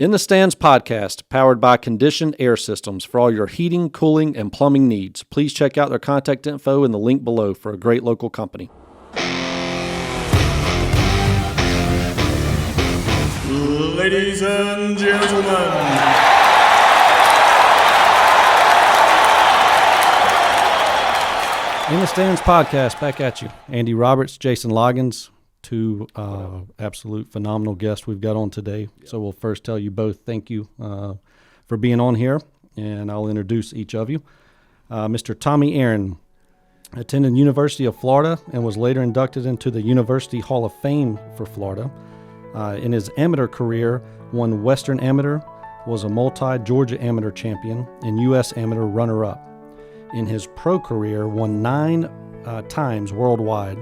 In the Stands podcast, powered by Conditioned Air Systems for all your heating, cooling, and plumbing needs. Please check out their contact info in the link below for a great local company. Ladies and gentlemen. In the Stands podcast, back at you. Andy Roberts, Jason Loggins, two absolute phenomenal guests we've got on today. So we'll first tell you both thank you for being on here, and I'll introduce each of you. Mr. Tommy Aaron attended University of Florida and was later inducted into the University Hall of Fame for Florida. In his amateur career, won Western Amateur, was a multi-Georgia Amateur champion, and U.S. Amateur runner-up. In his pro career, won 9 times worldwide,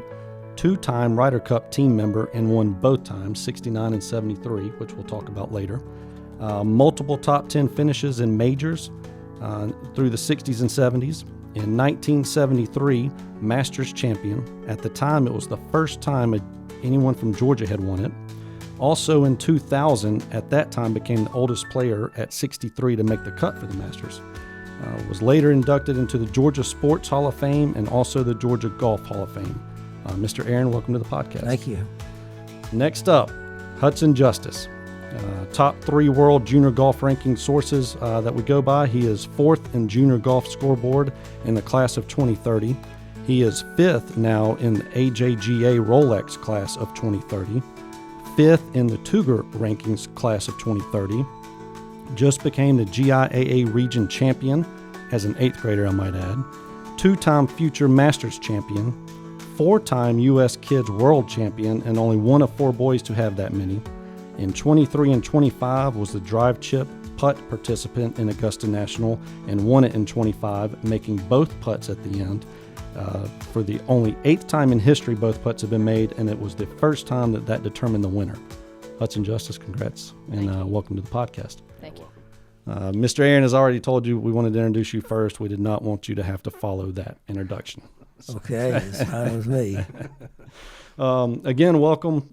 2-time Ryder Cup team member, and won both times, 69 and 73, which we'll talk about later. Multiple top 10 finishes in majors through the 60s and 70s. In 1973, Masters champion. At the time, it was the first time anyone from Georgia had won it. Also in 2000, at that time, became the oldest player at 63 to make the cut for the Masters. Was later inducted into the Georgia Sports Hall of Fame and also the Georgia Golf Hall of Fame. Mr. Aaron, welcome to the podcast. Thank you. Next up, Hudson Justice. Top 3 world junior golf ranking sources that we go by. He is 4th in junior golf scoreboard in the class of 2030. He is 5th now in the AJGA Rolex class of 2030. 5th in the Cougar rankings class of 2030. Just became the GIAA region champion as an 8th grader, I might add. 2-time future Masters champion. 4-time U.S. Kids World Champion, and only one of 4 boys to have that many. In 23 and 25 was the drive chip putt participant in Augusta National and won it in 25, making both putts at the end. For the only 8th time in history both putts have been made, and it was the first time that determined the winner. Hudson Justice, congrats, and welcome to the podcast. Thank you. Mr. Aaron has already told you we wanted to introduce you first. We did not want you to have to follow that introduction. Okay, it's fine with me. Again, welcome.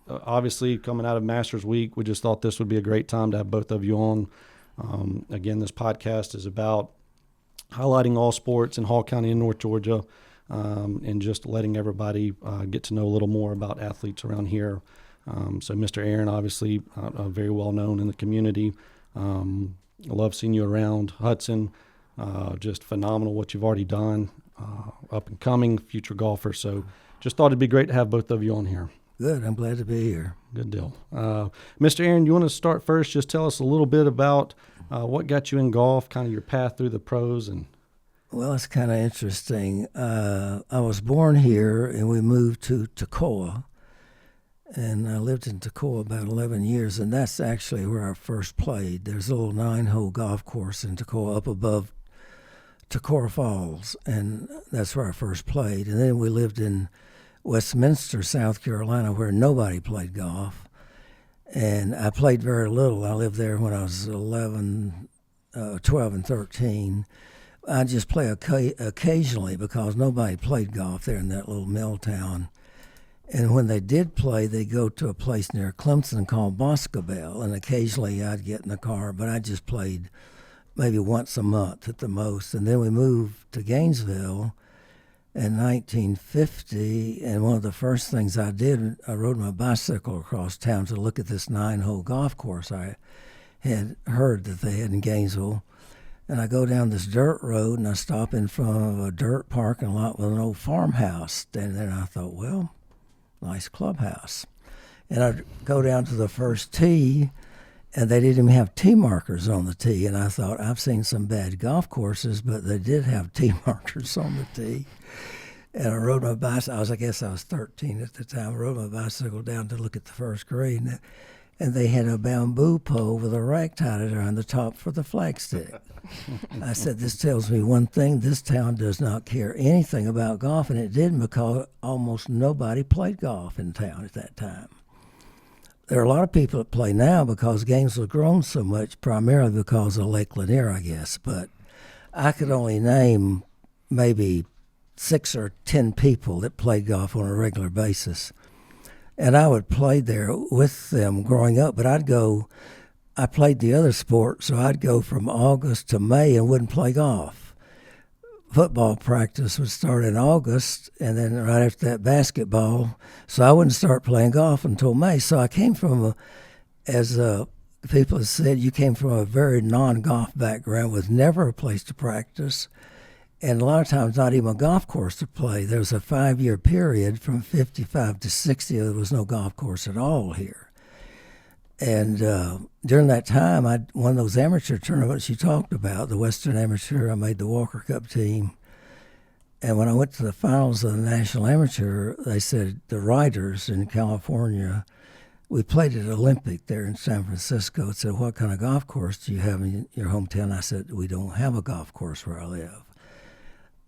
Obviously, coming out of Masters Week, we just thought this would be a great time to have both of you on. Again, this podcast is about highlighting all sports in Hall County and North Georgia, and just letting everybody get to know a little more about athletes around here. So Mr. Aaron, obviously, very well known in the community. I love seeing you around. Hudson, just phenomenal what you've already done. Up and coming future golfer. So just thought it'd be great to have both of you on here. Good. I'm glad to be here. Good deal. Mr. Aaron, you want to start first? Just tell us a little bit about what got you in golf, kind of your path through the pros. Well, it's kind of interesting. I was born here, and we moved to Toccoa, and I lived in Toccoa about 11 years, and that's actually where I first played. There's a little 9-hole golf course in Toccoa up above Toccoa Falls, and that's where I first played. And then we lived in Westminster, South Carolina, where nobody played golf. And I played very little. I lived there when I was 12 and 13. I just play occasionally because nobody played golf there in that little mill town. And when they did play, they'd go to a place near Clemson called Boscobel, and occasionally I'd get in the car, but I just played maybe once a month at the most. And then we moved to Gainesville in 1950, and one of the first things I did, I rode my bicycle across town to look at this 9-hole golf course I had heard that they had in Gainesville. And I go down this dirt road, and I stop in front of a dirt parking lot with an old farmhouse standing there, and I thought, well, nice clubhouse. And I go down to the first tee, and they didn't even have tee markers on the tee. And I thought, I've seen some bad golf courses, but they did have tee markers on the tee. And I rode my bicycle. I guess I was 13 at the time. I rode my bicycle down to look at the first green. And they had a bamboo pole with a rag tied around the top for the flagstick. I said, this tells me one thing. This town does not care anything about golf. And it didn't, because almost nobody played golf in town at that time. There are a lot of people that play now because Gainesville's grown so much, primarily because of Lake Lanier, I guess. But I could only name maybe 6 or 10 people that played golf on a regular basis. And I would play there with them growing up, but I'd go I played the other sport, so I'd go from August to May and wouldn't play golf. Football practice would start in August, and then right after that, basketball. So I wouldn't start playing golf until May. So I came from, people have said, you came from a very non-golf background with never a place to practice, and a lot of times not even a golf course to play. There was a 5-year period from 55 to 60. There was no golf course at all here. And during that time, I won those amateur tournaments you talked about, the Western Amateur. I made the Walker Cup team. And when I went to the finals of the National Amateur, they said the writers in California, we played at Olympic there in San Francisco. It said, what kind of golf course do you have in your hometown? I said, we don't have a golf course where I live.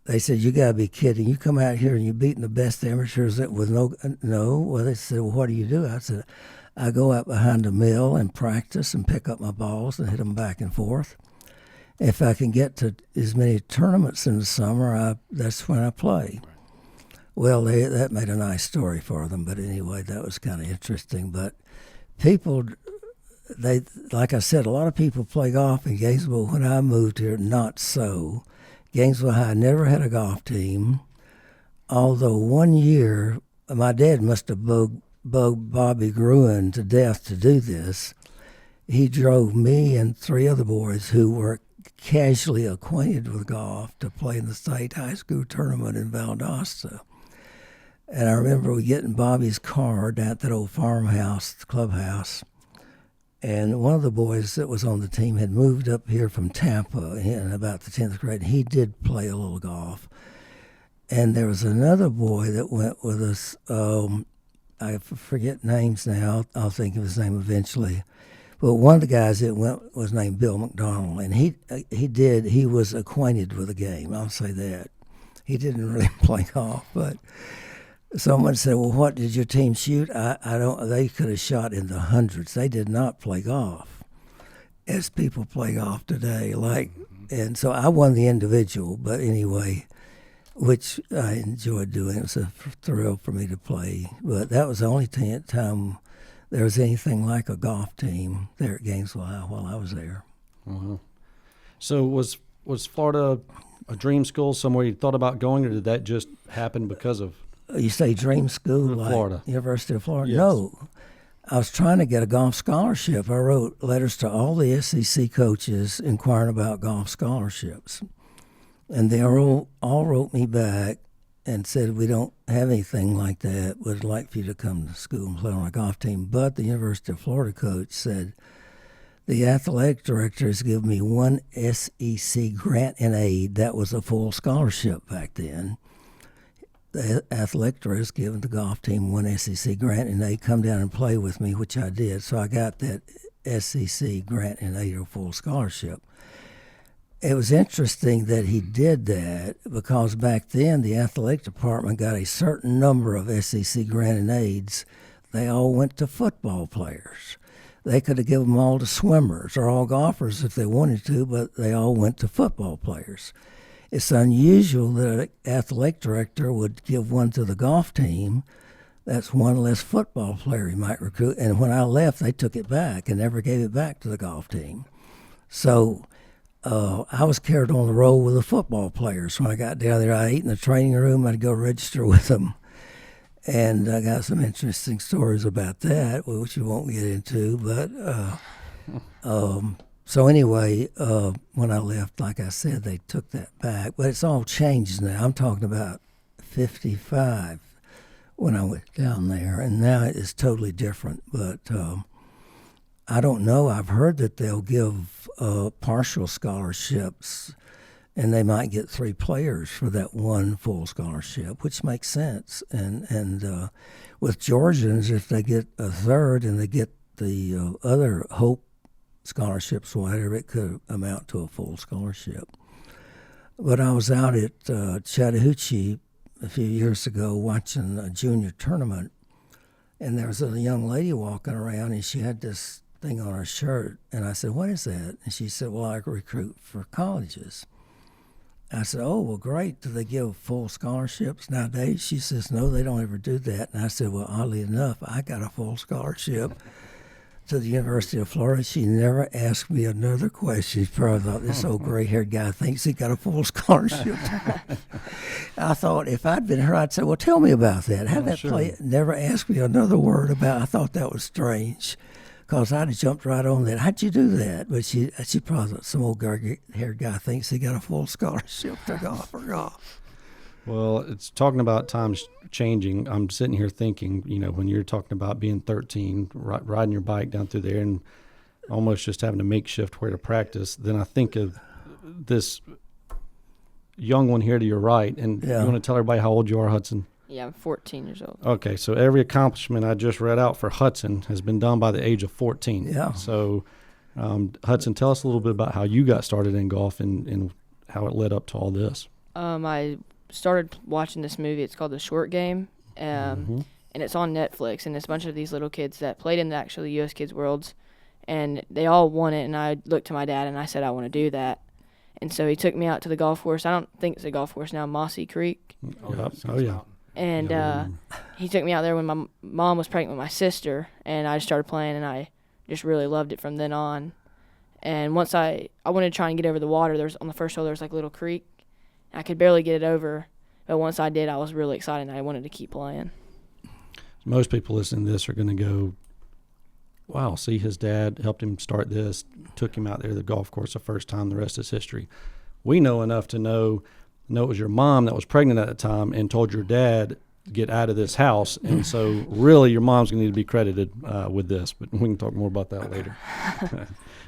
They said, you got to be kidding. You come out here and you're beating the best amateurs with no. Well, they said, well, what do you do? I said, I go out behind the mill and practice and pick up my balls and hit them back and forth. If I can get to as many tournaments in the summer, that's when I play. Well, that made a nice story for them. But anyway, that was kind of interesting. But people, like I said, a lot of people play golf in Gainesville. When I moved here, not so. Gainesville High never had a golf team, although one year my dad must have bugged Bobby Gruen to death to do this. He drove me and 3 other boys who were casually acquainted with golf to play in the state high school tournament in Valdosta. And I remember we getting Bobby's car down at that old farmhouse, the clubhouse. And one of the boys that was on the team had moved up here from Tampa in about the 10th grade. He did play a little golf. And there was another boy that went with us. I forget names now. I'll think of his name eventually. But one of the guys that went was named Bill McDonald, and he was acquainted with the game. I'll say that. He didn't really play golf, but someone said, "Well, what did your team shoot?" I don't. They could have shot in the hundreds. They did not play golf, as people play golf today. And so I won the individual, but anyway, which I enjoyed doing. It was a thrill for me to play. But that was the only time there was anything like a golf team there at Gainesville High while I was there. Uh-huh. So was Florida a dream school, somewhere you thought about going, or did that just happen because of? You say dream school, like Florida. University of Florida? Yes. No. I was trying to get a golf scholarship. I wrote letters to all the SEC coaches inquiring about golf scholarships. And they all wrote me back and said, we don't have anything like that. Would like for you to come to school and play on a golf team. But the University of Florida coach said, the athletic director has given me one SEC grant and aid. That was a full scholarship back then. The athletic director has given the golf team one SEC grant and aid. Come down and play with me, which I did. So I got that SEC grant and aid, or full scholarship. It was interesting that he did that because back then the athletic department got a certain number of SEC grant and aids. They all went to football players. They could have given them all to swimmers or all golfers if they wanted to, but they all went to football players. It's unusual that an athletic director would give one to the golf team. That's one less football player he might recruit. And when I left, they took it back and never gave it back to the golf team. So I was carried on the roll with the football players. When I got down there, I'd eat in the training room. I'd go register with them. And I got some interesting stories about that, which we won't get into. But so anyway, when I left, like I said, they took that back. But it's all changed now. I'm talking about 55 when I went down there. And now it's totally different. But I don't know. I've heard that they'll give partial scholarships, and they might get 3 players for that one full scholarship, which makes sense. And with Georgians, if they get a third and they get the other Hope scholarships, whatever, it could amount to a full scholarship. But I was out at Chattahoochee a few years ago watching a junior tournament, and there was a young lady walking around, and she had this thing on her shirt, and I said, "What is that?" And she said, "Well, I recruit for colleges." I said, "Oh, well, great. Do they give full scholarships nowadays?" She says, "No, they don't ever do that." And I said, "Well, oddly enough, I got a full scholarship to the University of Florida. She never asked me another question. She probably thought this old gray-haired guy thinks he got a full scholarship. I thought if I'd been her, I'd say, well, tell me about that. How'd that play? Never asked me another word about it. I thought that was strange because I'd have jumped right on that. How'd you do that? But she probably thought some old gray-haired guy thinks he got a full scholarship to golf for golf. Well, it's talking about times changing. I'm sitting here thinking, when you're talking about being 13, riding your bike down through there and almost just having a makeshift where to practice, then I think of this young one here to your right. And you want to tell everybody how old you are, Hudson? Yeah, I'm 14 years old. Okay, so every accomplishment I just read out for Hudson has been done by the age of 14. Yeah. So, Hudson, tell us a little bit about how you got started in golf and how it led up to all this. I started watching this movie. It's called The Short Game, and it's on Netflix. And it's a bunch of these little kids that played in the actual U.S. Kids Worlds, and they all won it. And I looked to my dad and I said, I want to do that. And so he took me out to the golf course. I don't think it's a golf course now, Mossy Creek. Oh yeah. And he took me out there when my mom was pregnant with my sister, and I just started playing, and I just really loved it from then on. And once I wanted to try and get over the water. On the first hole, there was like a little creek. I could barely get it over, but once I did, I was really excited, and I wanted to keep playing. Most people listening to this are going to go, wow, see, his dad helped him start this, took him out there to the golf course the first time, the rest is history. We know enough to know it was your mom that was pregnant at the time and told your dad, get out of this house. And so really your mom's going to need to be credited with this, but we can talk more about that later.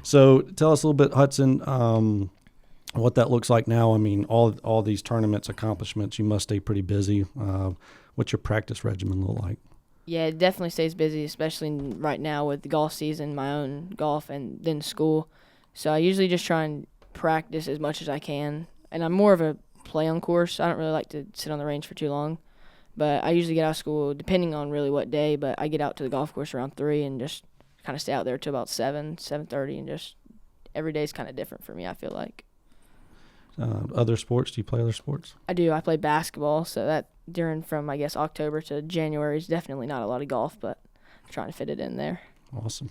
So tell us a little bit, Hudson, what that looks like now. I mean, all these tournaments, accomplishments, you must stay pretty busy. What's your practice regimen look like? Yeah, it definitely stays busy, especially right now with the golf season, my own golf, and then school. So I usually just try and practice as much as I can. And I'm more of a play on course. I don't really like to sit on the range for too long. But I usually get out of school, depending on really what day, but I get out to the golf course around 3 and just kind of stay out there till about 7:30, and just every day is kind of different for me, I feel like. Other sports? Do you play other sports? I do. I play basketball, so that from, I guess, October to January is definitely not a lot of golf, but I'm trying to fit it in there. Awesome.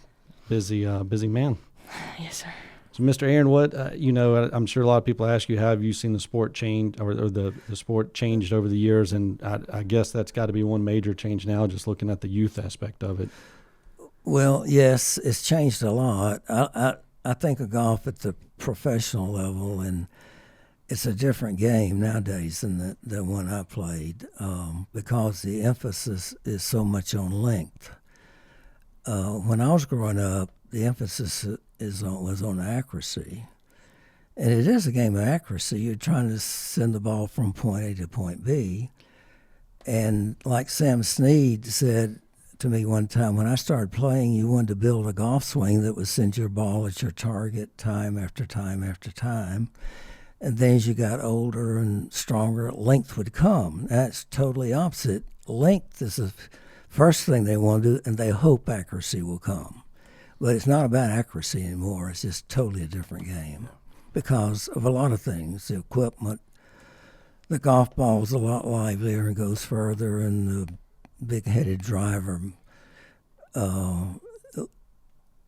Busy man. Yes, sir. So, Mr. Aaron, what, I'm sure a lot of people ask you, how have you seen the sport change, or the sport changed over the years? And I guess that's got to be one major change now, just looking at the youth aspect of it. Well, yes, it's changed a lot. I think of golf at the professional level, and it's a different game nowadays than the one I played, because the emphasis is so much on length. When I was growing up, the emphasis was on accuracy. And it is a game of accuracy. You're trying to send the ball from point A to point B. And like Sam Snead said to me one time, when I started playing, you wanted to build a golf swing that would send your ball at your target time after time after time. And then as you got older and stronger, length would come. That's totally opposite. Length is the first thing they want to do, and they hope accuracy will come. But it's not about accuracy anymore. It's just totally a different game because of a lot of things. The equipment, the golf ball's a lot livelier and goes further, and the big-headed driver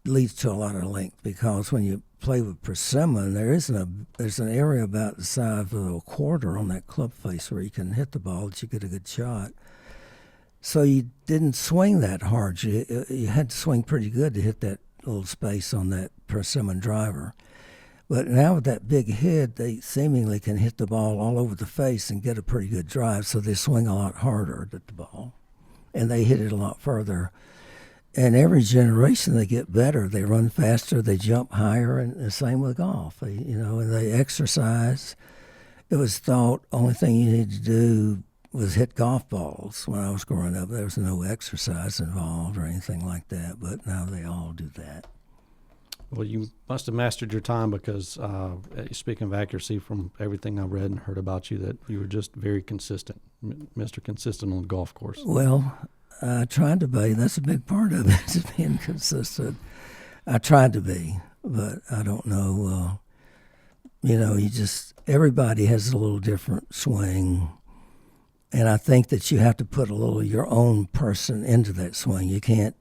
leads to a lot of length, because when you play with persimmon, there's an area about the size of a quarter on that club face where you can hit the ball that you get a good shot. So you didn't swing that hard. You had to swing pretty good to hit that little space on that persimmon driver. But now with that big head, they seemingly can hit the ball all over the face and get a pretty good drive, so they swing a lot harder at the ball, and they hit it a lot further. And every generation they get better. They run faster, they jump higher, and the same with golf. And they exercise. It was thought only thing you needed to do was hit golf balls. When I was growing up, there was no exercise involved or anything like that, but now they all do that. Well, you must have mastered your time, because speaking of accuracy, from everything I read and heard about you, that you were just very consistent, Mr. Consistent on the golf course. Well, I tried to be. That's a big part of it, is being consistent. I tried to be, but I don't know. Everybody has a little different swing. And I think that you have to put a little of your own person into that swing. You can't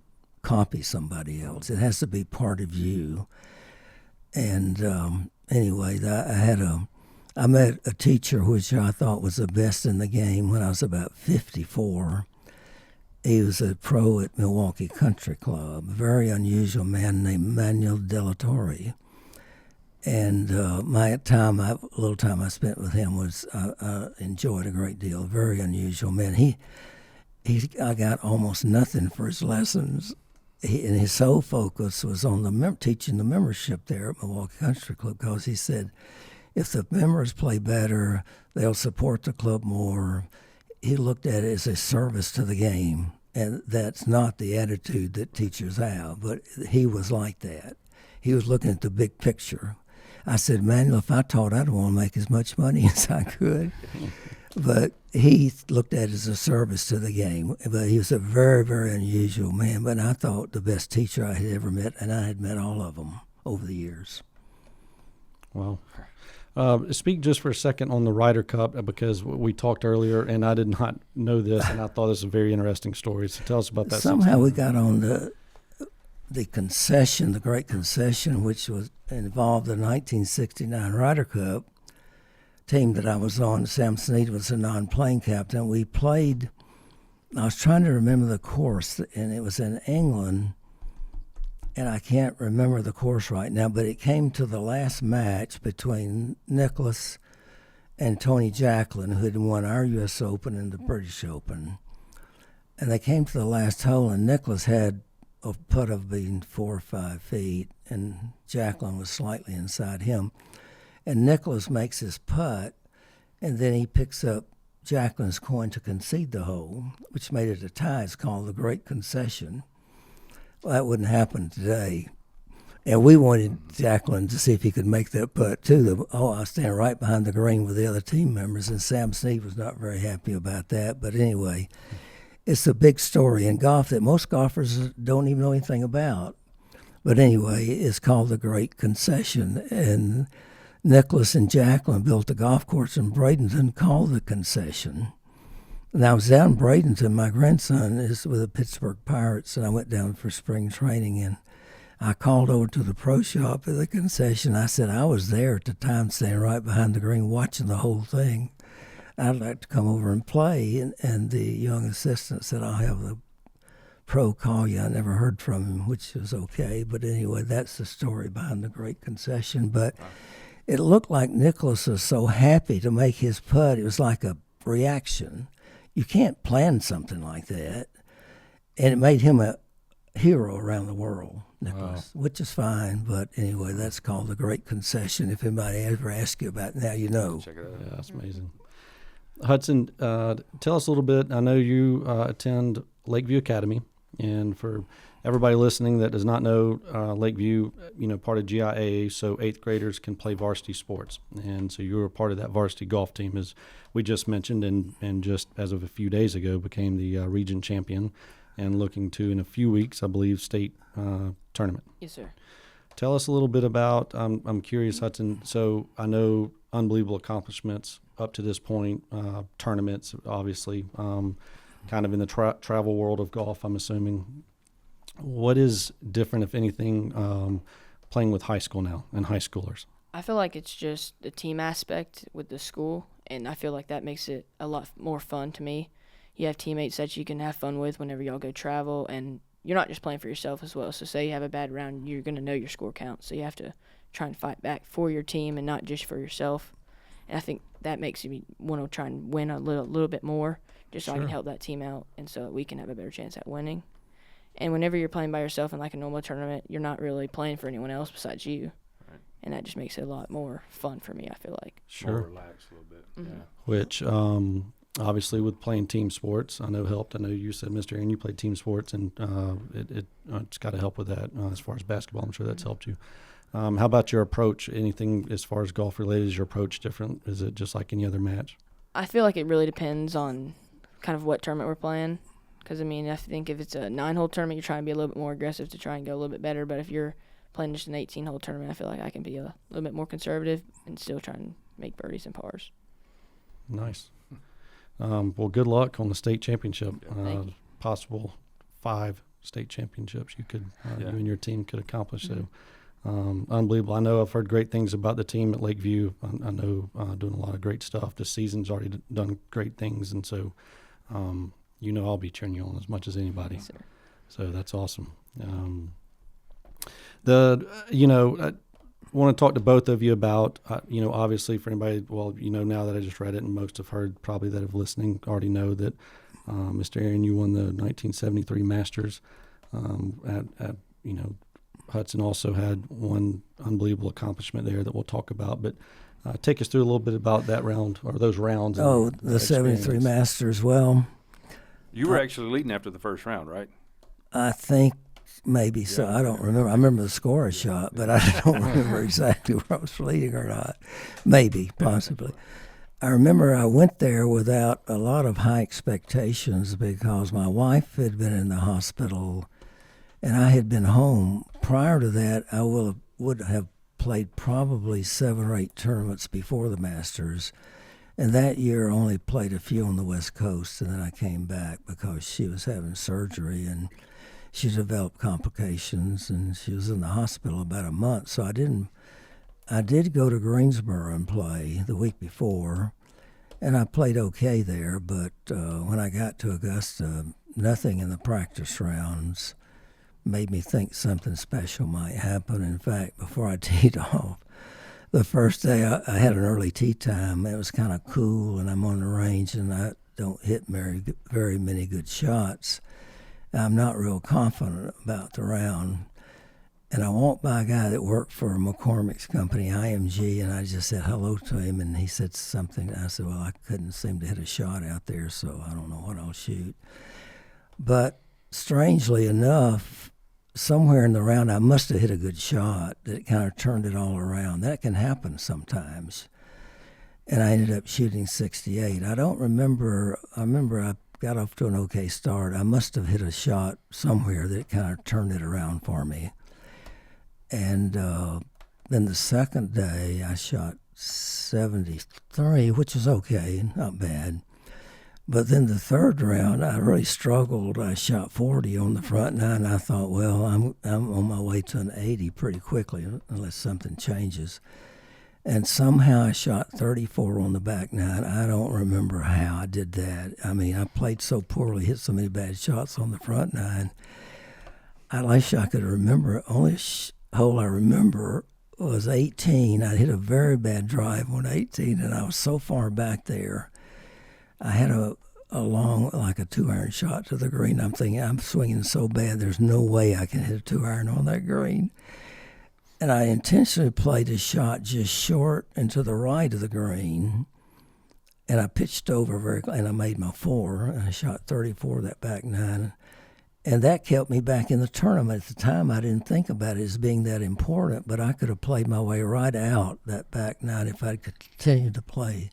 copy somebody else. It has to be part of you. And anyway, I met a teacher which I thought was the best in the game when I was about 54. He was a pro at Milwaukee Country Club, a very unusual man named Manuel Delatorre. And little time I spent with him was I enjoyed a great deal. A very unusual man. I got almost nothing for his lessons. And his sole focus was on teaching the membership there at Milwaukee Country Club, because he said, if the members play better, they'll support the club more. He looked at it as a service to the game, and that's not the attitude that teachers have, but he was like that. He was looking at the big picture. I said, Manuel, if I taught, I'd want to make as much money as I could. But he looked at it as a service to the game. But he was a very, very unusual man. But I thought the best teacher I had ever met, and I had met all of them over the years. Wow. Speak just for a second on the Ryder Cup, because we talked earlier, and I did not know this, and I thought this was a very interesting story. So tell us about that. Somehow we got on the concession, the Great Concession, which was involved the 1969 Ryder Cup team that I was on. Sam Snead was a non-playing captain. We played, I was trying to remember the course, and it was in England, and I can't remember the course right now, but it came to the last match between Nicklaus and Tony Jacklin, who had won our U.S. Open and the British Open. And they came to the last hole, and Nicklaus had a putt of being 4 or 5 feet, and Jacklin was slightly inside him. And Nicklaus makes his putt, and then he picks up Jacklin's coin to concede the hole, which made it a tie. It's called the Great Concession. Well, that wouldn't happen today. And we wanted Jacklin to see if he could make that putt, too. I was standing right behind the green with the other team members, and Sam Snead was not very happy about that. But anyway, it's a big story in golf that most golfers don't even know anything about. But anyway, it's called the Great Concession. And Nicklaus and Jacklin built a golf course in Bradenton called the Concession. And I was down in Bradenton. My grandson is with the Pittsburgh Pirates, and I went down for spring training. And I called over to the pro shop at the Concession. I said, I was there at the time, standing right behind the green, watching the whole thing. I'd like to come over and play. And the young assistant said, I'll have the pro call you. I never heard from him, which was okay. But anyway, that's the story behind the Great Concession. But it looked like Nicklaus was so happy to make his putt. It was like a reaction. You can't plan something like that. And it made him a hero around the world, Nicklaus, which is fine. But anyway, that's called the Great Concession. If anybody ever asks you about it, now you know. Check it out. Yeah, that's amazing. Hudson, tell us a little bit. I know you attend Lakeview Academy, and for everybody listening that does not know, Lakeview, part of GIAA, so 8th graders can play varsity sports. And so you were part of that varsity golf team, as we just mentioned, and just as of a few days ago became the region champion and looking to, in a few weeks, I believe, state tournament. Yes, sir. Tell us a little bit about, I'm curious, Hudson, so I know unbelievable accomplishments up to this point, tournaments, obviously, kind of in the travel world of golf, I'm assuming. What is different, if anything, playing with high school now and high schoolers? I feel like it's just the team aspect with the school, and I feel like that makes it a lot more fun to me. You have teammates that you can have fun with whenever y'all go travel, and you're not just playing for yourself as well. So say you have a bad round, you're going to know your score count, so you have to try and fight back for your team and not just for yourself. And I think that makes me want to try and win a little bit more, just so I can help that team out, and so we can have a better chance at winning. And whenever you're playing by yourself in like a normal tournament, you're not really playing for anyone else besides you. Right. And that just makes it a lot more fun for me, I feel like. Sure. More relaxed a little bit. Mm-hmm. Yeah. Which, obviously, with playing team sports, I know helped. I know you said, Mr. Aaron, you played team sports, and it's got to help with that as far as basketball. I'm sure that's helped you. How about your approach? Anything as far as golf related? Is your approach different? Is it just like any other match? I feel like it really depends on kind of what tournament we're playing. Because, I think if it's a 9-hole tournament, you're trying to be a little bit more aggressive to try and go a little bit better. But if you're playing just an 18-hole tournament, I feel like I can be a little bit more conservative and still try and make birdies and pars. Nice. Well, good luck on the state championship. Thank you. Possible 5 state championships you could Yeah. you and your team could accomplish. So unbelievable. I know I've heard great things about the team at Lakeview. I know doing a lot of great stuff. The season's already done great things, and so I'll be cheering you on as much as anybody. Yes, sir. So that's awesome. I want to talk to both of you about, obviously for anybody, now that I just read it, and most have heard probably that have listening already know that Mr. Aaron, you won the 1973 Masters at Hudson also had one unbelievable accomplishment there that we'll talk about. But take us through a little bit about that round or those rounds. Oh, the 73 Masters. Well, You were actually leading after the first round, right? I think maybe so. I don't remember. I remember the score I shot, but I don't remember exactly where I was leading or not. Maybe, possibly. I remember I went there without a lot of high expectations because my wife had been in the hospital and I had been home. Prior to that, I would have played probably 7 or 8 tournaments before the Masters. And that year I only played a few on the West Coast, and then I came back because she was having surgery and she developed complications, and she was in the hospital about a month. So I did go to Greensboro and play the week before, and I played okay there. But when I got to Augusta, nothing in the practice rounds made me think something special might happen. In fact, before I teed off, the first day I had an early tee time. It was kind of cool, and I'm on the range, and I don't hit very many good shots. I'm not real confident about the round. And I walked by a guy that worked for McCormick's company, IMG, and I just said hello to him, and he said something. I said, well, I couldn't seem to hit a shot out there, so I don't know what I'll shoot. But strangely enough, somewhere in the round, I must have hit a good shot that kind of turned it all around. That can happen sometimes. And I ended up shooting 68. I remember I got off to an okay start. I must have hit a shot somewhere that kind of turned it around for me. And then the second day, I shot 73, which was okay, not bad. But then the third round, I really struggled. I shot 40 on the front nine. I thought, well, I'm on my way to an 80 pretty quickly unless something changes. And somehow I shot 34 on the back nine. I don't remember how I did that. I mean, I played so poorly, hit so many bad shots on the front nine. I wish I could remember. Only hole I remember was 18. I hit a very bad drive on 18, and I was so far back there. I had a long, like a 2-iron shot to the green. I'm thinking, I'm swinging so bad, there's no way I can hit a 2-iron on that green. And I intentionally played a shot just short and to the right of the green. And I pitched over and I made my 4. And I shot 34 that back nine. And that kept me back in the tournament. At the time, I didn't think about it as being that important, but I could have played my way right out that back nine if I could continue to play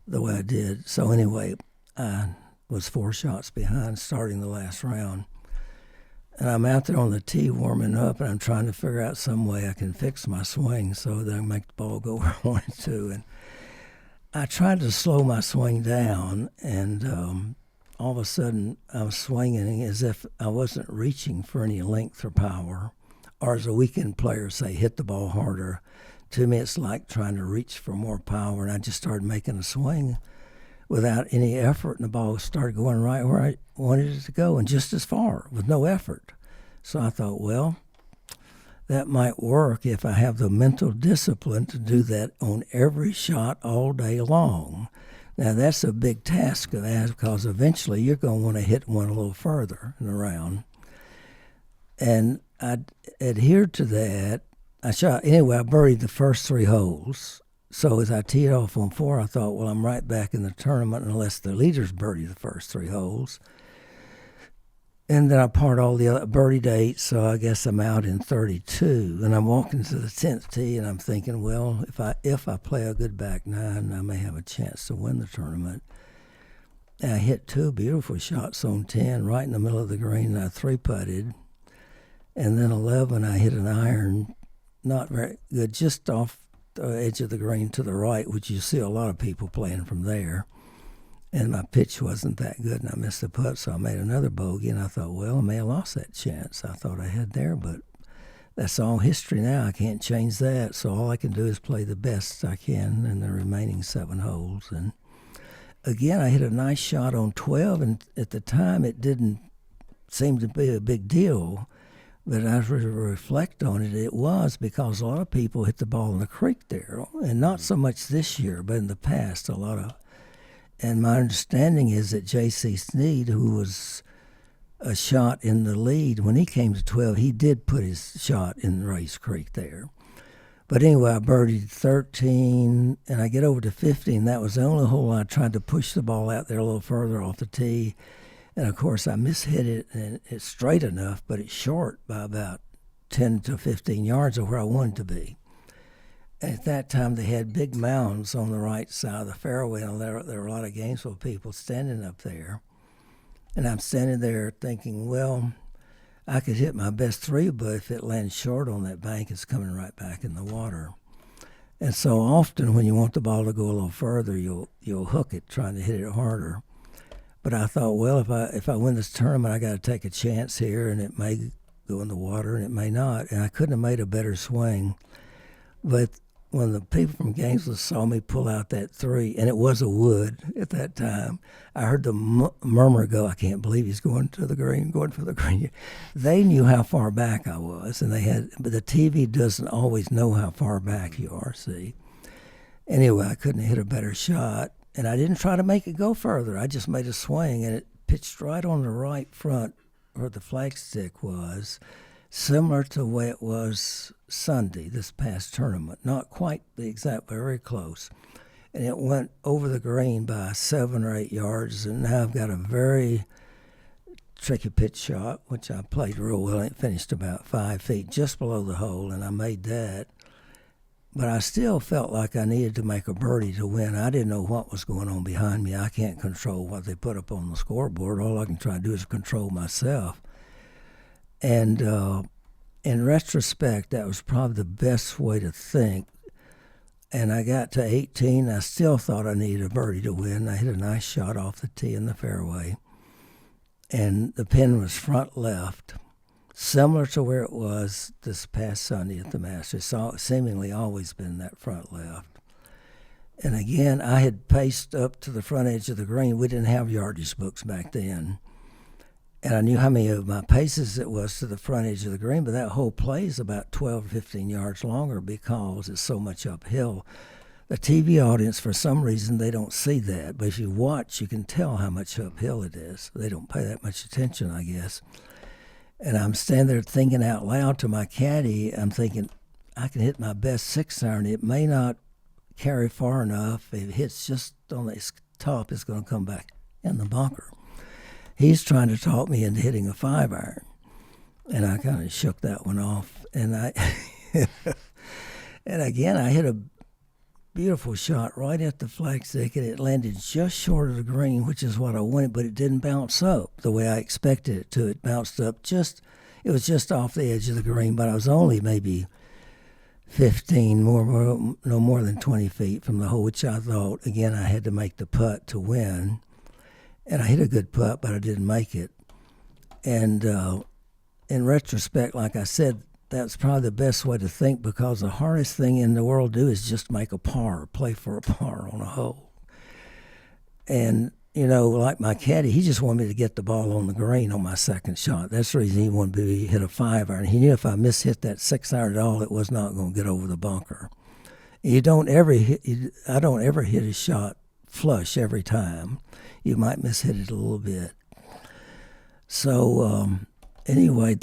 the way I did. So anyway, I was 4 shots behind starting the last round. And I'm out there on the tee warming up, and I'm trying to figure out some way I can fix my swing so that I can make the ball go where I want it to. And I tried to slow my swing down, and all of a sudden I was swinging as if I wasn't reaching for any length or power. Or as a weekend player say, hit the ball harder. To me, it's like trying to reach for more power, and I just started making a swing without any effort, and the ball started going right where I wanted it to go, and just as far with no effort. So I thought, well, that might work if I have the mental discipline to do that on every shot all day long. Now, that's a big task to ask because eventually you're going to want to hit one a little further in the round. And I adhered to that. I birdied the first 3 holes. So as I teed off on 4, I thought, well, I'm right back in the tournament unless the leaders birdie the first 3 holes. And then I parred all the other birdied 8, so I guess I'm out in 32. And I'm walking to the 10th tee, and I'm thinking, well, if I play a good back nine, I may have a chance to win the tournament. And I hit 2 beautiful shots on 10 right in the middle of the green, and I 3-putted. And then 11, I hit an iron, not very good, just off the edge of the green to the right, which you see a lot of people playing from there. and my pitch wasn't that good, and I missed the putt, so I made another bogey, and I thought, well, I may have lost that chance I thought I had there, but that's all history now. I can't change that, so all I can do is play the best I can in the remaining 7 holes. And again, I hit a nice shot on 12, and at the time it didn't seem to be a big deal, but as I reflect on it, it was, because a lot of people hit the ball in the creek there, and not so much this year, but in the past, a lot of. And my understanding is that J.C. Sneed, who was a shot in the lead, when he came to 12, he did put his shot in Race Creek there. But anyway, I birdied 13, and I get over to 15. That was the only hole I tried to push the ball out there a little further off the tee. And, of course, I mishit it, and it's straight enough, but it's short by about 10 to 15 yards of where I wanted to be. And at that time, they had big mounds on the right side of the fairway, and there were a lot of Gainesville people standing up there. And I'm standing there thinking, well, I could hit my best 3, but if it lands short on that bank, it's coming right back in the water. And so often when you want the ball to go a little further, you'll hook it, trying to hit it harder. But I thought, well, if I win this tournament, I got to take a chance here, and it may go in the water and it may not. And I couldn't have made a better swing. But when the people from Gainesville saw me pull out that 3, and it was a wood at that time, I heard the murmur go, I can't believe he's going for the green. They knew how far back I was, but the TV doesn't always know how far back you are, see. Anyway, I couldn't hit a better shot, and I didn't try to make it go further. I just made a swing, and it pitched right on the right front where the flagstick was, similar to the way it was Sunday, this past tournament. Not quite the exact, but very close. And it went over the green by 7 or 8 yards, and now I've got a very tricky pitch shot, which I played real well. It finished about 5 feet just below the hole, and I made that. But I still felt like I needed to make a birdie to win. I didn't know what was going on behind me. I can't control what they put up on the scoreboard. All I can try to do is control myself. And in retrospect, that was probably the best way to think. And I got to 18. I still thought I needed a birdie to win. I hit a nice shot off the tee in the fairway. And the pin was front left, similar to where it was this past Sunday at the Masters. It's seemingly always been that front left. And again, I had paced up to the front edge of the green. We didn't have yardage books back then. And I knew how many of my paces it was to the front edge of the green, but that whole play is about 12 or 15 yards longer because it's so much uphill. The TV audience, for some reason, they don't see that. But if you watch, you can tell how much uphill it is. They don't pay that much attention, I guess. And I'm standing there thinking out loud to my caddy. I'm thinking, I can hit my best 6-iron. It may not carry far enough. If it hits just on the top, it's going to come back in the bunker. He's trying to talk me into hitting a 5-iron. And I kind of shook that one off. And and again, I hit a beautiful shot right at the flagstick, and it landed just short of the green, which is what I wanted, but it didn't bounce up the way I expected it to. It bounced up it was just off the edge of the green, but I was only maybe 15, no more than 20 feet from the hole, which I thought, again, I had to make the putt to win. And I hit a good putt, but I didn't make it. And in retrospect, like I said, that's probably the best way to think, because the hardest thing in the world to do is just make a par, play for a par on a hole. And, like my caddy, he just wanted me to get the ball on the green on my second shot. That's the reason he wanted me to hit a 5-iron. He knew if I mishit that 6-iron at all, it was not going to get over the bunker. I don't ever hit a shot flush every time. You might mishit it a little bit. So anyway,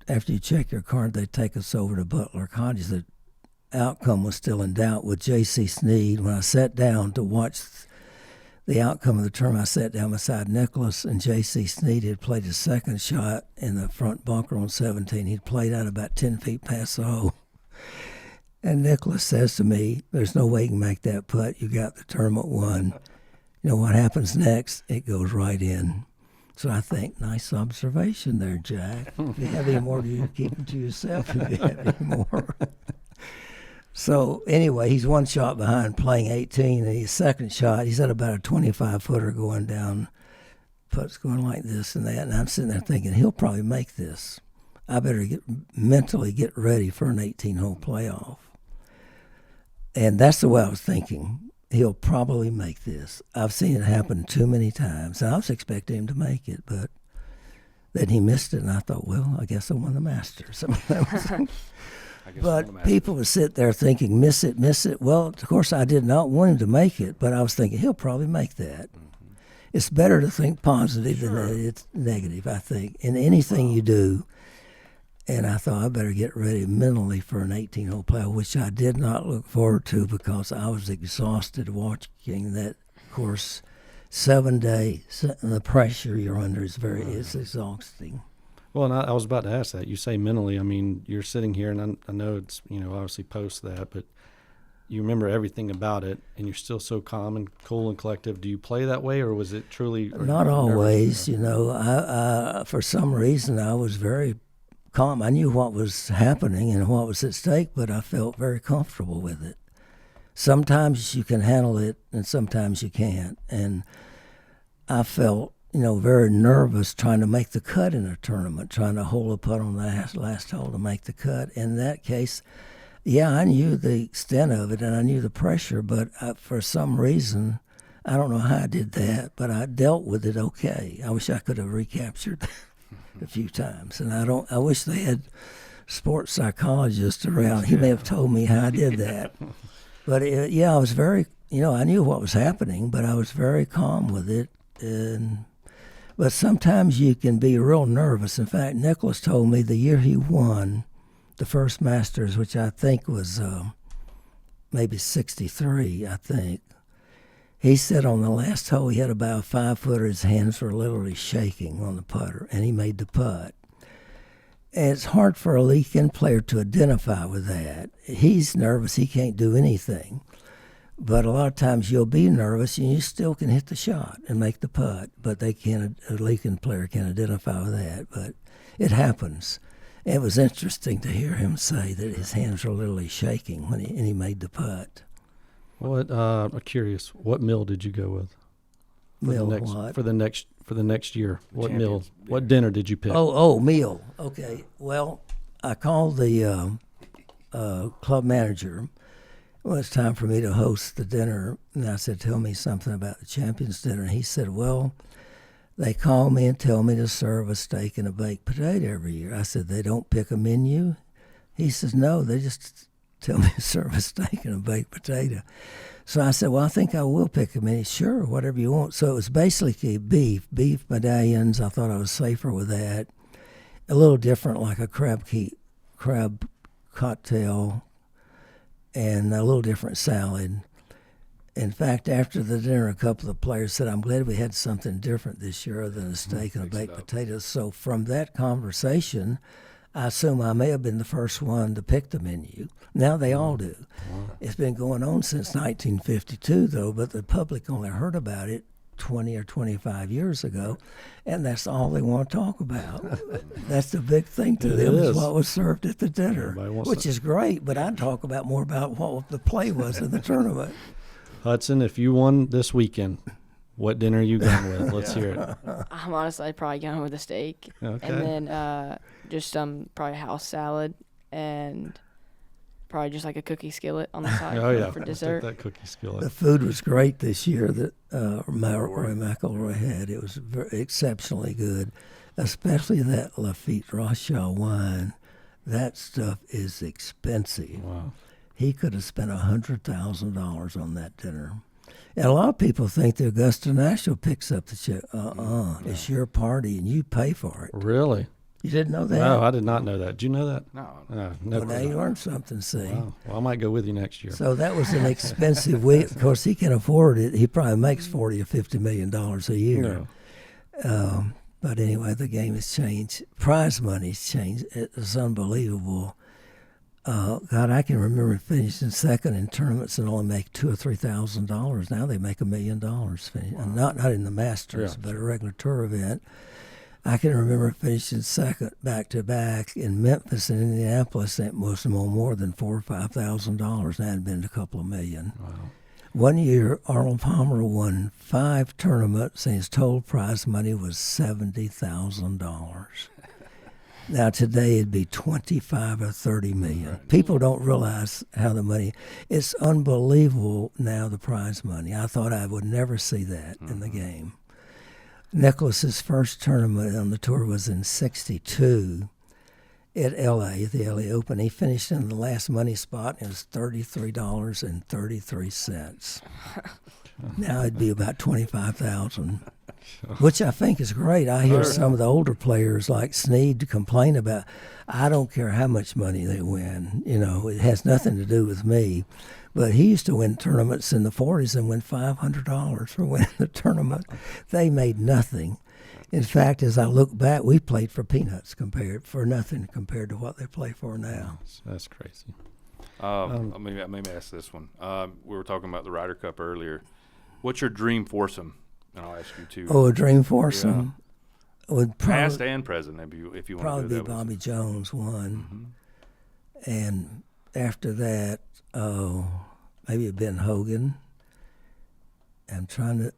after you check your card, they take us over to Butler Cottage. The outcome was still in doubt with J.C. Sneed. When I sat down to watch the outcome of the tournament, I sat down beside Nicholas, and J.C. Sneed had played his second shot in the front bunker on 17. He'd played out about 10 feet past the hole. And Nicholas says to me, there's no way you can make that putt. You got the tournament won. You know what happens next? It goes right in. So I think, nice observation there, Jack. If you have any more, you keep them to yourself if you have any more. So anyway, he's one shot behind playing 18, and his second shot, he's at about a 25-footer going down. Putt's going like this and that, and I'm sitting there thinking, he'll probably make this. I better mentally get ready for an 18-hole playoff. And that's the way I was thinking. He'll probably make this. I've seen it happen too many times, and I was expecting him to make it, but then he missed it, and I thought, well, I guess I won the Masters. But people would sit there thinking, miss it, miss it. Well, of course, I did not want him to make it, but I was thinking, he'll probably make that. It's better to think positive than it's negative, I think, in anything you do. And I thought I better get ready mentally for an 18-hole playoff, which I did not look forward to because I was exhausted watching that course 7 days. And the pressure you're under is it's exhausting. Well, and I was about to ask that. You say mentally. I mean, you're sitting here, and I know it's, obviously post that, but you remember everything about it, and you're still so calm and cool and collective. Do you play that way, or was it truly? Not always, I for some reason, I was very calm. I knew what was happening and what was at stake, but I felt very comfortable with it. Sometimes you can handle it, and sometimes you can't. And I felt, very nervous trying to make the cut in a tournament, trying to hold a putt on the last hole to make the cut. In that case, yeah, I knew the extent of it, and I knew the pressure, but for some reason, I don't know how I did that, but I dealt with it okay. I wish I could have recaptured a few times, and I wish they had sports psychologists around. He may have told me how I did that. But, I was very, I knew what was happening, but I was very calm with it. But sometimes you can be real nervous. In fact, Nicholas told me the year he won the first Masters, which I think was maybe 63, I think. He said on the last hole he had about a 5-footer. His hands were literally shaking on the putter, and he made the putt. And it's hard for a weekend player to identify with that. He's nervous. He can't do anything. But a lot of times you'll be nervous, and you still can hit the shot and make the putt. But a weekend player can't identify with that. But it happens. It was interesting to hear him say that his hands were literally shaking when he made the putt. I'm curious. What mill did you go with? For the next year? What meal? Yeah. What dinner did you pick? Meal. Okay. Well, I called the club manager. Well, it's time for me to host the dinner, and I said, "Tell me something about the Champions Dinner." And he said, "Well, they call me and tell me to serve a steak and a baked potato every year." I said, "They don't pick a menu?" He says, "No, they just tell me to serve a steak and a baked potato." So I said, "Well, I think I will pick a menu." "Sure, whatever you want." So it was basically beef medallions. I thought I was safer with that. A little different, like a crab cocktail, and a little different salad. In fact, after the dinner, a couple of the players said, "I'm glad we had something different this year other than a steak and a baked potato." So from that conversation, I assume I may have been the first one to pick the menu. Now they all do. Wow. It's been going on since 1952, though, but the public only heard about it 20 or 25 years ago, and that's all they want to talk about. That's the big thing to them is what was served at the dinner, which is great, but I'd talk about more about what the play was in the tournament. Hudson, if you won this weekend, what dinner are you going with? Let's hear it. I'm honestly probably going with a steak. Okay. And then just some probably house salad and probably just like a cookie skillet on the side for dessert. That cookie skillet. The food was great this year that Roy McIlroy had. It was exceptionally good, especially that Lafitte Rothschild wine. That stuff is expensive. Wow. He could have spent $100,000 on that dinner. And a lot of people think the Augusta National picks up the check. It's your party, and you pay for it. Really? You didn't know that? No, I did not know that. Did you know that? No. Never. Well, now you learned something, see. Wow. Well, I might go with you next year. So that was an expensive week. Of course, he can afford it. He probably makes $40 or $50 million a year. No. But anyway, the game has changed. Prize money's changed. It's unbelievable. God, I can remember finishing second in tournaments and only make $2,000 or $3,000. Now they make $1 million. Wow. Not in the Masters, but a regular tour event. I can remember finishing second back-to-back in Memphis and Indianapolis. That was no more than $4,000 or $5,000. That had been a couple of million. Wow. One year, Arnold Palmer won 5 tournaments, and his total prize money was $70,000. Now today it'd be 25 or 30 million. Right. People don't realize how the money. It's unbelievable now, the prize money. I thought I would never see that in the game. Nicklaus's first tournament on the tour was in '62 at L.A., the L.A. Open. He finished in the last money spot, and it was $33.33. Now it'd be about 25,000, which I think is great. I hear some of the older players like Snead complain about, I don't care how much money they win. You know, it has nothing to do with me. But he used to win tournaments in the 40s and win $500 for winning the tournament. They made nothing. In fact, as I look back, we played for peanuts compared to what they play for now. That's crazy. Maybe ask this one. We were talking about the Ryder Cup earlier. What's your dream foursome? And I'll ask you too. Oh, a dream foursome would Past and present, if you want to probably do be that. Bobby Jones one, Mm-hmm. and after that, maybe Ben Hogan. I'm trying to,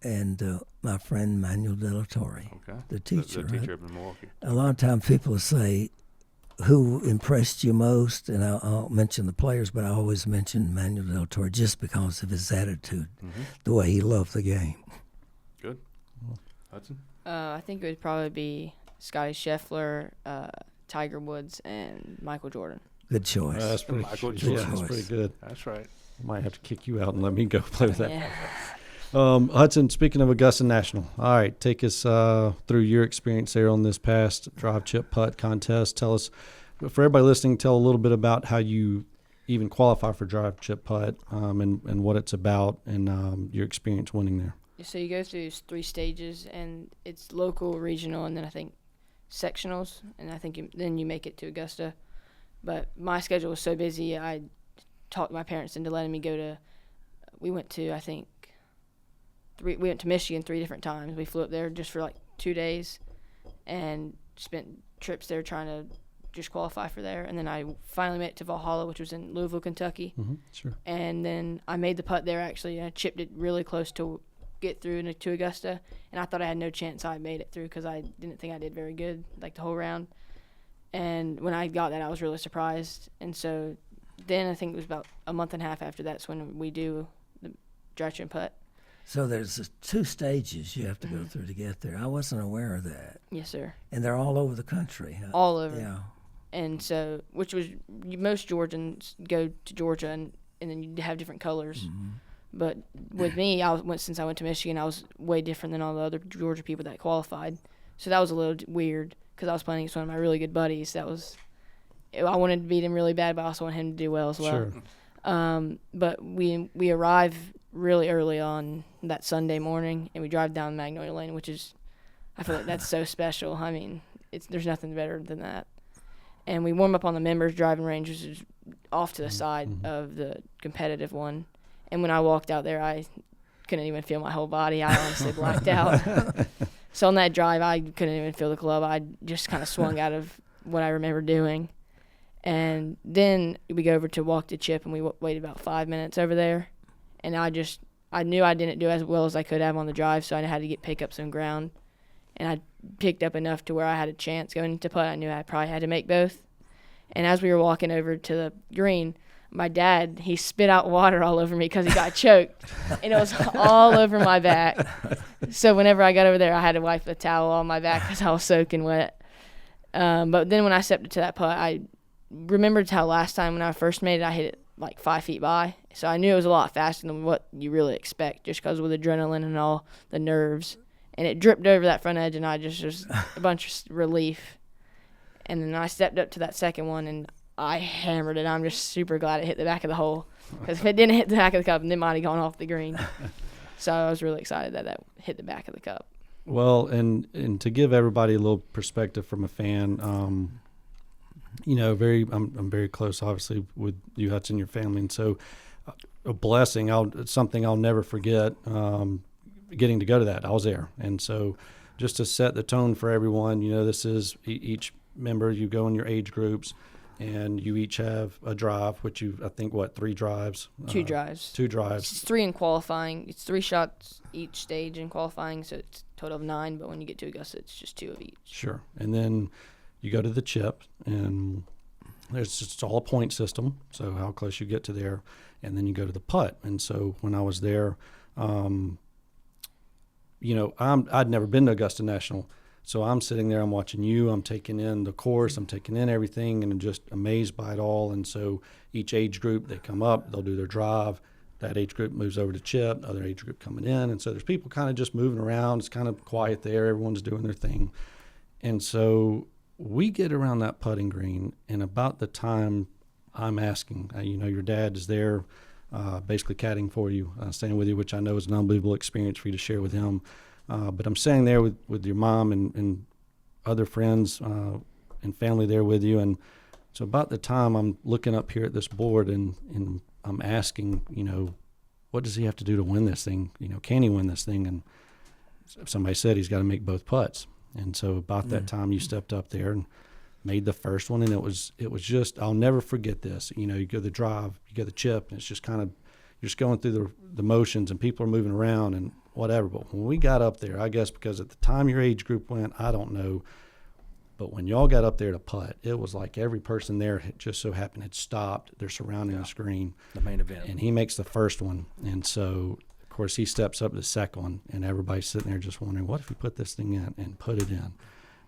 and my friend Manuel De La Torre, Okay. the teacher. The right? teacher up in Milwaukee. A lot of times people will say, who impressed you most? And I'll mention the players, but I always mention Manuel Del Toro just because of his attitude, the way he loved the game. Good. Hudson? I think it would probably be Scotty Scheffler, Tiger Woods, and Michael Jordan. Good choice. That's pretty, Michael yeah, Jordan. that's pretty good. That's right. Might have to kick you out and let me go play with that. Yeah. Hudson, speaking of Augusta National, all right, take us through your experience there on this past drive, chip, putt contest. Tell us, for everybody listening, tell a little bit about how you even qualify for drive, chip, putt, and what it's about, and your experience winning there. So you go through 3 stages, and it's local, regional, and then I think sectionals, and I think then you make it to Augusta. But my schedule was so busy, I talked my parents into letting me go to. We went to we went to Michigan 3 different times. We flew up there just for like 2 days, and spent trips there trying to just qualify for there. And then I finally made it to Valhalla, which was in Louisville, Kentucky. Mm-hmm, sure. And then I made the putt there actually, and I chipped it really close to get through to Augusta. And I thought I had no chance I made it through because I didn't think I did very good, like the whole round. And when I got that, I was really surprised. And so then I think it was about a month and a half after that's when we do the drive, chip, putt. So there's 2 stages you have to go through to get there. I wasn't aware of that. Yes, sir. And they're all over the country. All over. Yeah. And so, which was, most Georgians go to Georgia, and then you have different colors. Mm-hmm. But with me, since I went to Michigan, I was way different than all the other Georgia people that qualified. So that was a little weird because I was playing against one of my really good buddies. I wanted to beat him really bad, but I also wanted him to do well as well. Sure. But we arrive really early on that Sunday morning, and we drive down Magnolia Lane, which is, I feel like that's so special. I mean, there's nothing better than that. And we warm up on the members driving range, which is off to the side of the competitive one. And when I walked out there, I couldn't even feel my whole body. I honestly blacked out. So on that drive, I couldn't even feel the club. I just kind of swung out of what I remember doing. And then we go over to walk the chip, and we waited about 5 minutes over there. And I knew I didn't do as well as I could have on the drive, so I had to pick up some ground. And I picked up enough to where I had a chance going into putt. I knew I probably had to make both. And as we were walking over to the green, my dad, he spit out water all over me because he got choked. And it was all over my back. So whenever I got over there, I had to wipe the towel on my back because I was soaking wet. But then when I stepped into that putt, I remembered how last time when I first made it, I hit it like 5 feet by. So I knew it was a lot faster than what you really expect just because with adrenaline and all the nerves. And it dripped over that front edge, and I just a bunch of relief. And then I stepped up to that second one, and I hammered it. I'm just super glad it hit the back of the hole because if it didn't hit the back of the cup, it might have gone off the green. So I was really excited that hit the back of the cup. Well, and to give everybody a little perspective from a fan, I'm very close, obviously, with you, Hudson, your family, and so a blessing. It's something I'll never forget. Getting to go to that, I was there, and so just to set the tone for everyone. This is each member, you go in your age groups, and you each have a drive, which I think, 3 drives? 2 drives. 2 drives. It's 3 in qualifying. It's 3 shots each stage in qualifying, so it's a total of 9, but when you get to Augusta, it's just 2 of each. Sure. And then you go to the chip, and it's all a point system, so how close you get to there, and then you go to the putt. And so when I was there, I'd never been to Augusta National, so I'm sitting there, I'm watching you, I'm taking in the course, I'm taking in everything, and I'm just amazed by it all. And so each age group, they come up, they'll do their drive, that age group moves over to chip, other age group coming in, and so there's people kind of just moving around. It's kind of quiet there, everyone's doing their thing. And so we get around that putting green, and about the time I'm asking, your dad is there basically caddying for you, staying with you, which I know is an unbelievable experience for you to share with him. But I'm standing there with your mom and other friends and family there with you. And so about the time I'm looking up here at this board and I'm asking, what does he have to do to win this thing? Can he win this thing? And somebody said he's got to make both putts. And so about that time you stepped up there and made the first one. And it was just, I'll never forget this. You go the drive, you go the chip, and it's just kind of, you're just going through the motions and people are moving around and whatever. But when we got up there, I guess because at the time your age group went, I don't know. But when y'all got up there to putt, it was like every person there had just so happened had stopped. They're surrounding the screen. The main event. And he makes the first one. And so, of course, he steps up to the second one, and everybody's sitting there just wondering, what if we put this thing in and put it in?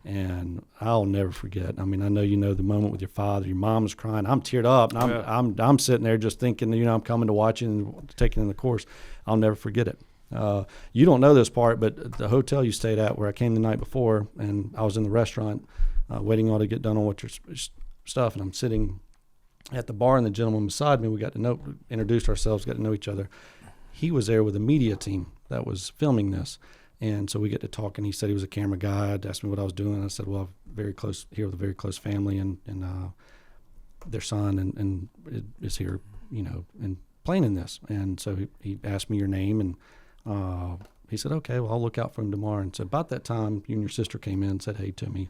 And I'll never forget. I mean, I know the moment with your father. Your mom's crying. I'm teared up. And I'm sitting there just thinking, I'm coming to watch it and taking in the course. I'll never forget it. You don't know this part, but the hotel you stayed at where I came the night before, and I was in the restaurant waiting on to get done on what your stuff, and I'm sitting at the bar, and the gentleman beside me, we got to introduced ourselves, got to know each other. He was there with a media team that was filming this, and so we get to talk, and he said he was a camera guy. Asked me what I was doing. I said, well, I'm very close here with a very close family, and their son and is here, and playing in this. And so he asked me your name, and he said, okay, well, I'll look out for him tomorrow. And so about that time, you and your sister came in and said hey to me,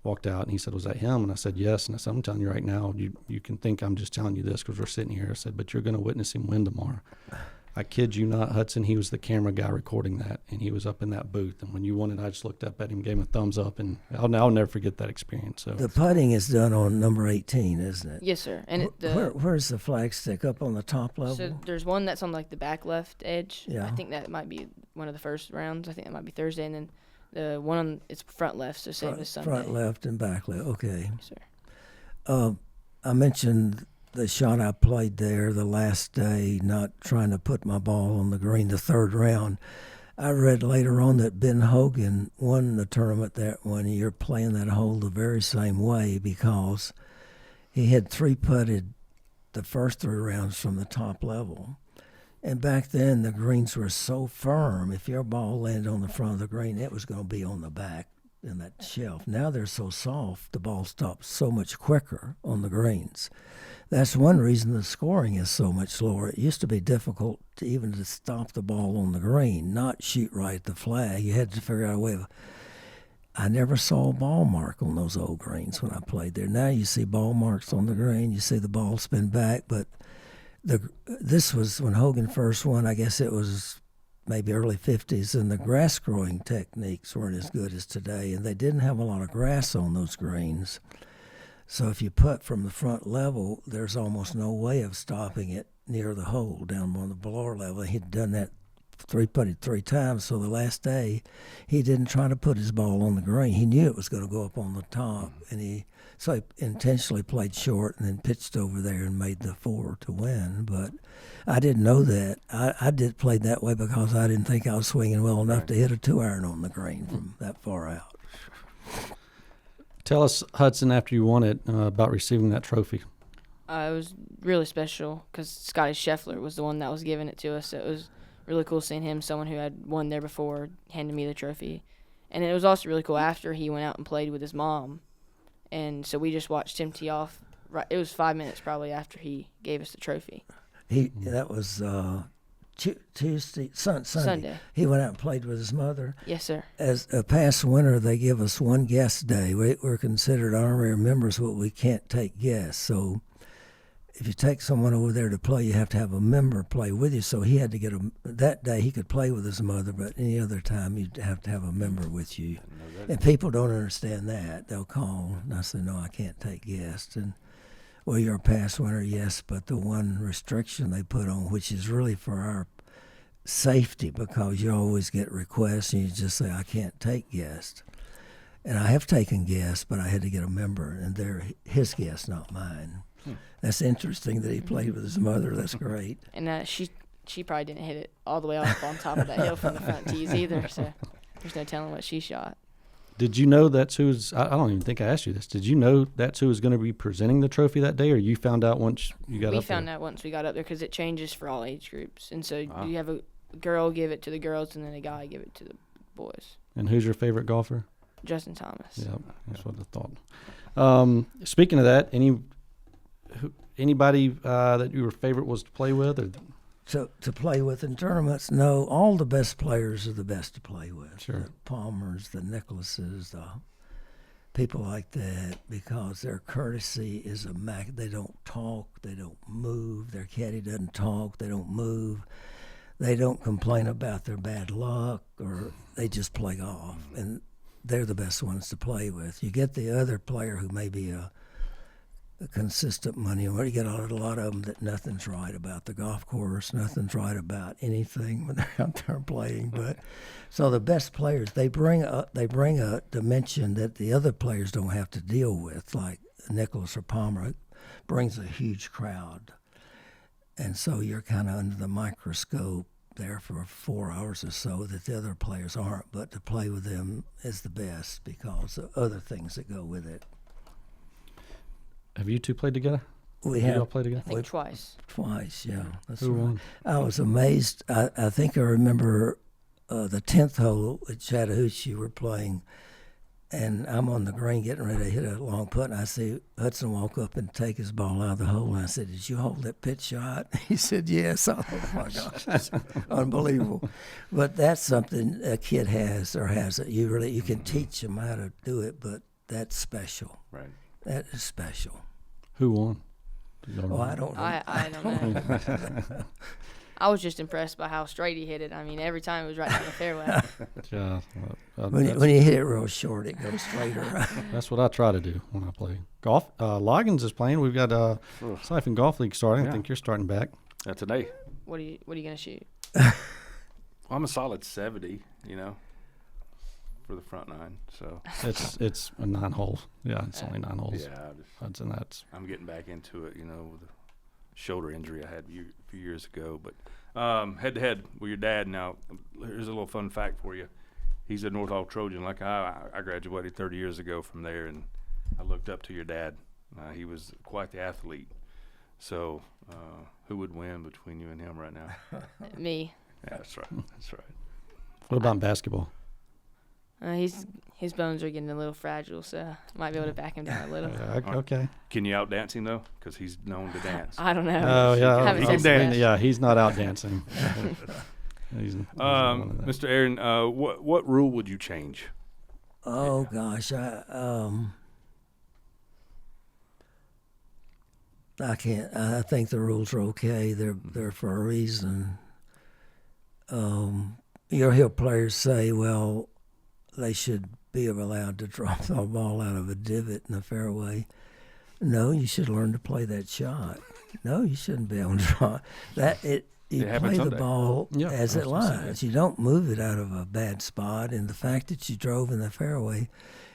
walked out, and he said, was that him? And I said, yes. And I said, I'm telling you right now, you can think I'm just telling you this because we're sitting here. I said, but you're going to witness him win tomorrow. I kid you not, Hudson, he was the camera guy recording that, and he was up in that booth. And when you won it, I just looked up at him, gave him a thumbs up, and I'll never forget that experience. So the putting is done on number 18, isn't it? Yes, sir. And where's the flag stick? Up on the top level? So there's one that's on like the back left edge. Yeah. I think that might be one of the first rounds. I think that might be Thursday, and then the one on it's front left, so same as Sunday. Front left and back left. Okay. Yes, sir. I mentioned the shot I played there the last day, not trying to put my ball on the green the third round. I read later on that Ben Hogan won the tournament that 1 year playing that hole the very same way because he had 3-putted the first 3 rounds from the top level. And back then the greens were so firm, if your ball landed on the front of the green, it was going to be on the back in that shelf. Now they're so soft, the ball stops so much quicker on the greens. That's one reason the scoring is so much lower. It used to be difficult to stop the ball on the green, not shoot right at the flag. You had to figure out a way of. I never saw a ball mark on those old greens when I played there. Now you see ball marks on the green. You see the ball spin back. But this was when Hogan first won. I guess it was maybe early 50s, and the grass growing techniques weren't as good as today, and they didn't have a lot of grass on those greens. So if you putt from the front level, there's almost no way of stopping it near the hole down on the lower level. He'd done that 3-putted 3 times, so the last day he didn't try to put his ball on the green. He knew it was going to go up on the top, and he intentionally played short and then pitched over there and made the 4 to win. But I didn't know that. I did play that way because I didn't think I was swinging well enough to hit a 2-iron on the green from that far out. Tell us, Hudson, after you won it, about receiving that trophy. It was really special because Scotty Scheffler was the one that was giving it to us. So it was really cool seeing him, someone who had won there before, handing me the trophy. And it was also really cool after he went out and played with his mom. And so we just watched him tee off. Right, it was 5 minutes probably after he gave us the trophy. That was Sunday. Sunday. He went out and played with his mother. Yes, sir. As a past winter, they give us one guest day. We're considered honorary members, but we can't take guests. So if you take someone over there to play, you have to have a member play with you. So he had to get that day he could play with his mother, but any other time you'd have to have a member with you. And people don't understand that. They'll call and I say, no, I can't take guests. And well, you're a past winner, yes, but the one restriction they put on, which is really for our safety, because you always get requests and you just say, I can't take guests. And I have taken guests, but I had to get a member, and they're his guests, not mine. That's interesting that he played with his mother. That's great. And she probably didn't hit it all the way up on top of that hill from the front tees either, so there's no telling what she shot. Did you know that's who's? I don't even think I asked you this. Did you know that's who was going to be presenting the trophy that day, or you found out once you got up there? We found out once we got up there because it changes for all age groups, and so you have a girl give it to the girls, and then a guy give it to the boys. And who's your favorite golfer? Justin Thomas. Yeah, that's what I thought. Speaking of that, anybody that your favorite was to play with, or To play with in tournaments, no, all the best players are the best to play with. Sure. The Palmers, the Nicholses, the people like that, because their courtesy is they don't talk, they don't move, their caddy doesn't talk, they don't move, they don't complain about their bad luck, or they just play golf, and they're the best ones to play with. You get the other player who may be a consistent money, or you get a lot of them that nothing's right about the golf course, nothing's right about anything when they're out there playing. But so the best players, they bring a dimension that the other players don't have to deal with, like Nicholas or Palmer brings a huge crowd, and so you're kind of under the microscope there for 4 hours or so that the other players aren't. But to play with them is the best because of other things that go with it. have you two played together? We Did have y'all play together? I think twice. twice, yeah. That's Who right. won? I was amazed. I think I remember the 10th hole at Chattahoochee we're playing, and I'm on the green getting ready to hit a long putt, and I see Hudson walk up and take his ball out of the hole, and I said, did you hold that pitch shot? He said, yes. I thought, oh, my gosh, that's unbelievable. But that's something a kid has or hasn't. You can teach them how to do it, but that's special. Right. That is special. Who won? Do y'all Oh, remember? I don't know. I don't know. I was just impressed by how straight he hit it. I mean, every time it was right down the fairway. Yeah, When you hit it real short, it goes straighter. that's what I try to do when I play golf. Loggins is playing. We've got Siphon Golf League starting. Yeah. I think you're starting back. Today. What are you gonna shoot? Well, I'm a solid 70, for the front nine. So It's a 9 hole. Yeah, it's only 9 holes. yeah, I'm getting back into it, with a shoulder injury I had a few years ago. But head to head with your dad. Now, here's a little fun fact for you. He's a North Hall Trojan. Like I graduated 30 years ago from there, and I looked up to your dad. He was quite the athlete. So who would win between you and him right now? Me. Yeah, that's right. That's right. What about basketball? His bones are getting a little fragile, so I might be able to back him down a little. Okay. Can you out dance him though? Because he's known to dance. I don't know. Oh yeah, Haven't He can tested dance. that. Yeah, he's not out dancing. He's not one of that. Mr. Aaron, what rule would you change? Oh gosh, I can't. I think the rules are okay. They're for a reason. You'll hear players say, "Well, they should be allowed to drop the ball out of a divot in the fairway." No, you should learn to play that shot. No, you shouldn't be able to drop that. You It happens play the someday. ball Yeah, as I it was gonna say lies. You don't move it out of a bad spot. And the fact that you drove in the fairway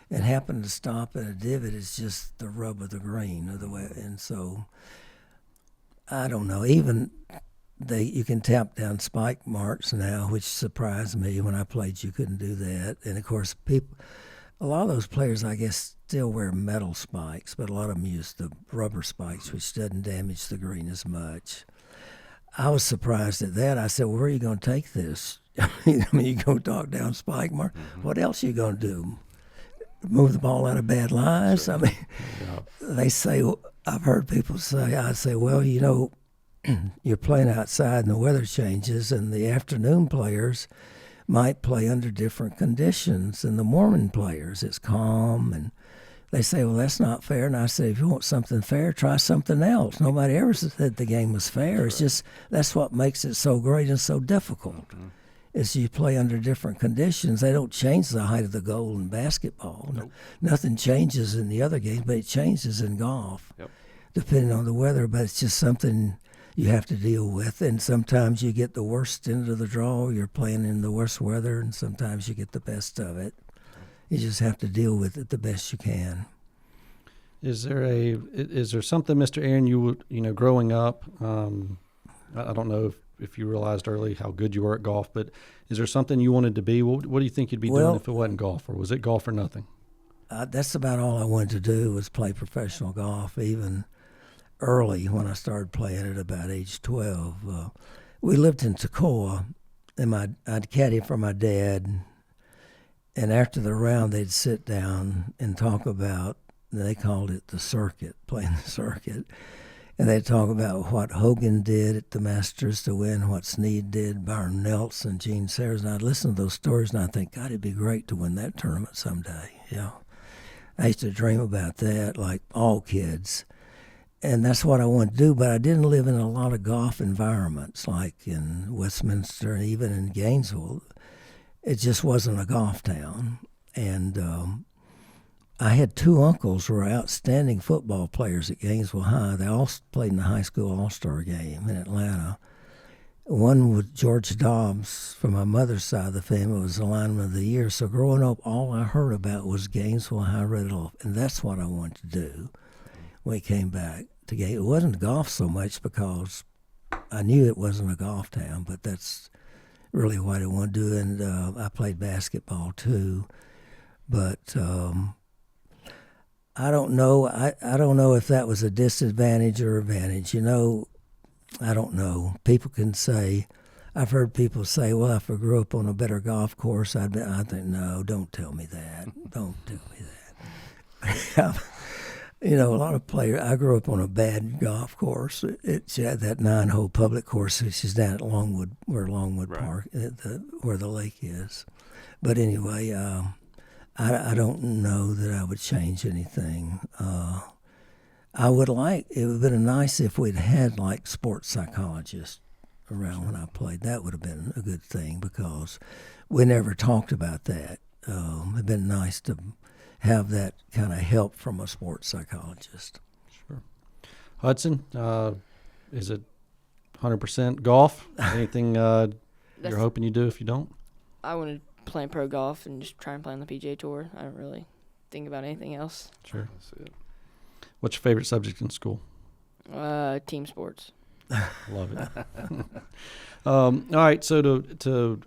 and happened to stop at a divot is just the rub of the green of the way. And so, I don't know. Even you can tap down spike marks now, which surprised me. When I played, you couldn't do that. And of course, a lot of those players, I guess, still wear metal spikes, but a lot of them use the rubber spikes, which doesn't damage the green as much. I was surprised at that. I said, well, where are you going to take this? I mean, you go talk down spike mark. Mm-hmm. What else are you going to do? Move the ball out of bad lies? I mean, they say, I've heard people say, I say, well, you're playing outside and the weather changes, and the afternoon players might play under different conditions than the morning players. It's calm, and they say, well, that's not fair. And I say, if you want something fair, try something else. Nobody ever said the game was fair. It's just that's what makes it so great and so difficult. Is you play under different conditions. They don't change the height of the goal in basketball. Nope. Nothing changes in the other games, but it changes in golf, depending on the weather. But it's just something you have to deal with. And sometimes you get the worst end of the draw. You're playing in the worst weather, and sometimes you get the best of it. You just have to deal with it the best you can. Is there something, Mr. Aaron, you would, growing up, I don't know if you realized early how good you were at golf, but is there something you wanted to be? What do you think you'd be doing if it wasn't golf, or was it golf or nothing? That's about all I wanted to do was play professional golf, even early when I started playing at about age 12. We lived in Toccoa, and I'd caddy for my dad, and after the round they'd sit down and talk about, they called it the circuit, playing the circuit. And they talk about what Hogan did at the Masters to win, what Snead did, Byron Nelson, Gene Sayers. And I'd listen to those stories, and I'd think, God, it'd be great to win that tournament someday. I used to dream about that, like all kids. And that's what I wanted to do, but I didn't live in a lot of golf environments, like in Westminster and even in Gainesville. It just wasn't a golf town. And I had two uncles who were outstanding football players at Gainesville High. They all played in the high school all-star game in Atlanta. One was George Dobbs from my mother's side of the family, was the lineman of the year. So growing up, all I heard about was Gainesville High Red Wolf, and that's what I wanted to do when we came back to Gainesville. It wasn't golf so much because I knew it wasn't a golf town, but that's really what I wanted to do. And I played basketball too, but I don't know. I don't know if that was a disadvantage or advantage. I don't know. People can say, I've heard people say, well, if I grew up on a better golf course, I think, no, don't tell me that. Don't tell me that. A lot of players, I grew up on a bad golf course. It's that 9-hole public course, which is down at Longwood, where Longwood Park, where the lake is. But anyway, I don't know that I would change anything. It would have been nice if we'd had like sports psychologists around when I played. That would have been a good thing because we never talked about that. It'd been nice to have that kind of help from a sports psychologist. Sure. Hudson, is it 100% golf? Anything you're hoping you do if you don't? I want to play pro golf and just try and play on the PGA Tour. I don't really think about anything else. Sure. That's it. What's your favorite subject in school? Team sports. Love it. All right, so to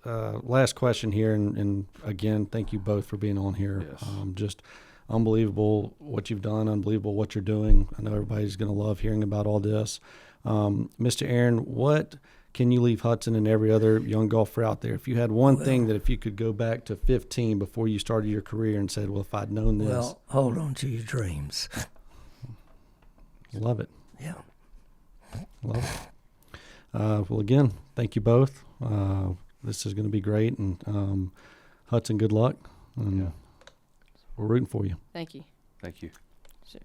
last question here, and again, thank you both for being on here. Yes. Just unbelievable what you've done, unbelievable what you're doing. I know everybody's going to love hearing about all this. Mr. Aaron, what can you leave Hudson and every other young golfer out there? If you had one thing that if you could go back to 15 before you started your career and said, well, if I'd known this. Well, hold on to your dreams. Love it. Yeah. Love it. Well, again, thank you both. This is going to be great. And Hudson, good luck. And we're rooting for you. Thank you. Thank you. Sure.